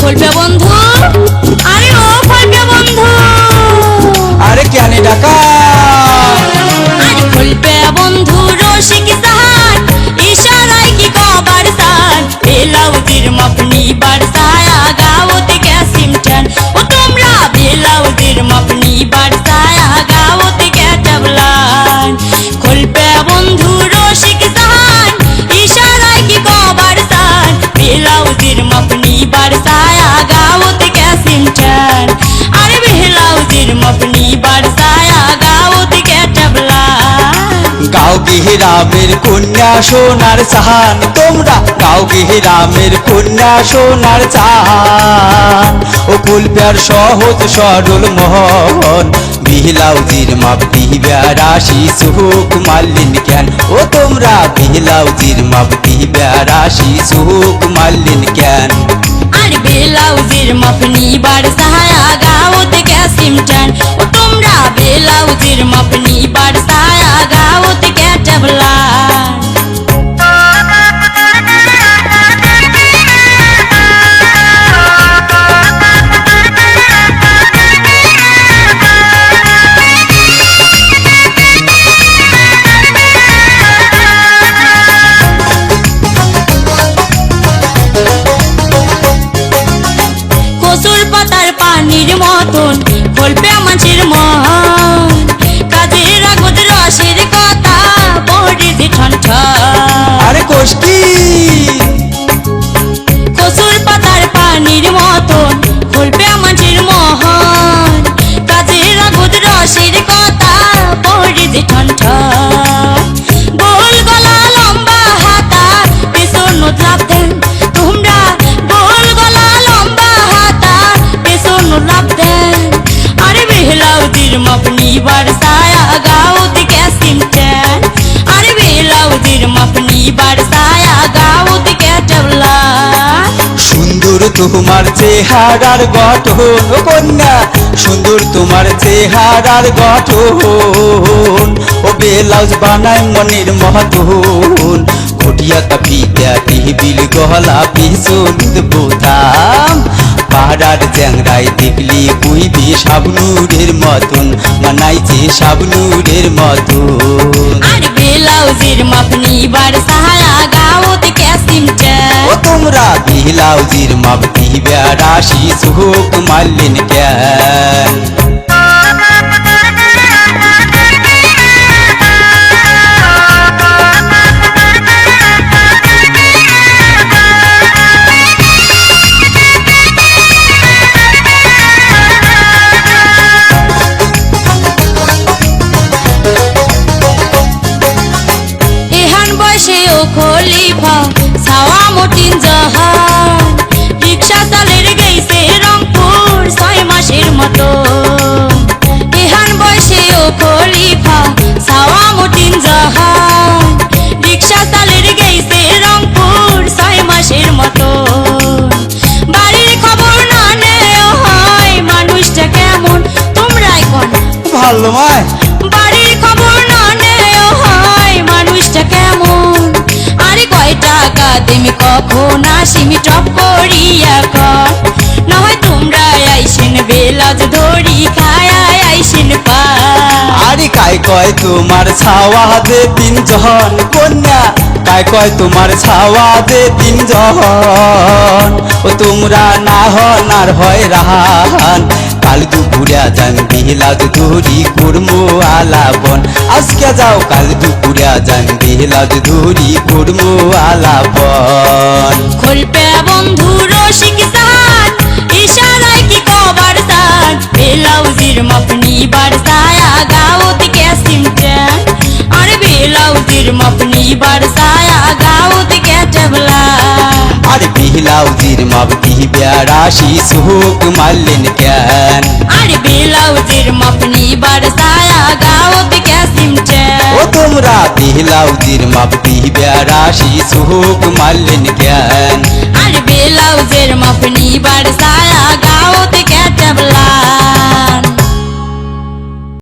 বলবে বন্ধু, আরে ও বলবে বন্ধু, আরে কেন ডাকা? আরে বলবে বন্ধু রসিক সাহান, ইশারায় কি কবার সান, বেলাউজির মাপনি বারসায় গাওত গ্যাসিম ঠান। ও তোমরা বেলাউজির মাপনি বারসায় গাওত গ্যাটাবলান। খুলবে বন্ধু রসিক সাহান, ইশারায় কি কবার সান, বেলাউজির মাপনি বারসায় গাওত গ্যাসিম ঠান। আরে বেলাউজির মাপনি বারসায় গাওত গ্যাটাবলান। গাও গিহিরামের কন্যা সোনার চাহান, তোমরা গাও গিহিরামের কন্যা সোনার চাহান। ও ফুলপ্যার সহজ সরল মোহন, বিহলাউজির মাপ দিবা রাশি সুখ মাল্লিন জ্ঞান। ও তোমরা বিহলাউজির মাপ দিবা রাশি সুখ মাল্লিন জ্ঞান। আর বেলাউজির মাপনি বারসায় গাওত গ্যাসিম ঠান। ও তোমরা বেলাউজির মাপনি বারসায় গাওত গ্যাটাবলান। কচুর পাতার পানির মতন বলবে মাছের মন, কাজের আগত রসের কথা পড়েছে ঠন ঠন। আরে কোষ্টি কচুর পাতার পানির মতন বলবে মাছের মন, কাজের আগত রসের কথা পড়েছে ঠন ঠন। গোল গলা লম্বা হাতা পেছন লাভ দেন তোমরা, গোল গলা লম্বা হাতা পেছন লাভ দেন। আরে বেলাউজির মাপনি বারসায় গাওত গ্যাসিম ঠান। আরে বেলাউজির মাপনি বারসায় গাওত গ্যাটাবলান। সুন্দর তোমার চেহারার গঠন, ও কন্যা সুন্দর তোমার চেহারার গঠন। ও ব্লাউজ বানায় মনের মতন, ঘটিয়া তাপিয়া টিবিল গহলা পিছন বোতাম। পাহাড়ার চ্যাংরাই দেখলি কইবি শাবনুরের মতন, মানাইছে শাবনুরের মতন। আর বেলাউজির মাপনি বারসায় গাওত গ্যাসিম ঠান। ও তোমরা বিহলাউজির মাপ দিবা রাশি সুখ মাল্লিন জ্ঞান। এহান বয়সে ও খলিফা ছাওয়া মতিন জাহান, রিক্সা চালের গেছে রংপুর 6 মাসের মতো। এহান বয়সে ও খলিফা ছাওয়া মতিন জাহান, রিক্সা চালের গেছে রংপুর 6 মাসের মতো। বাড়ির খবর না নেও হয় মানুষটা কেমন তোমরাই কোন, ভালো মায় বাড়ির খবর না নেও হয় মানুষটা কেমন। আরে কয় টাকা তুমি কখন আসিমি টপ করিয়া কর, না হয় তোমরা আইসেন বেলাজ ধরি খায় আইসেন পা। আরে কাই কয় তোমার ছাওয়া দে তিনজন, কন্যা কাই কয় তোমার ছাওয়া দে তিনজন। ও তোমরা না হন আর হয় রাহান, কাল দুপুরা যান বিহলাজ ধরি কুরমো আলাপন। আজকে যাও কাল দুপুরা যান বিহলাজ ধরি কুরমো আলাপন। খুলবে বন্ধু রসিক সাহান, ইশারায় কি কবার সান, বেলাউজির মাপনি বারসায় গাওত গ্যাসিম ঠান। আরে বেলাউজির মাপনি বারসায় গাওত গ্যাটাবলান। আরে বিহলাউজির মাপ দিবা রাশি সুখ মাল্লিন জ্ঞান। আরে বেলাউজির মাপনি বারসায় গাওত গ্যাসিম ঠান। ও তোমরা বিহলাউজির মাপ দিবা রাশি সুখ মাল্লিন জ্ঞান। আরে বেলাউজের মাপনি বারসায়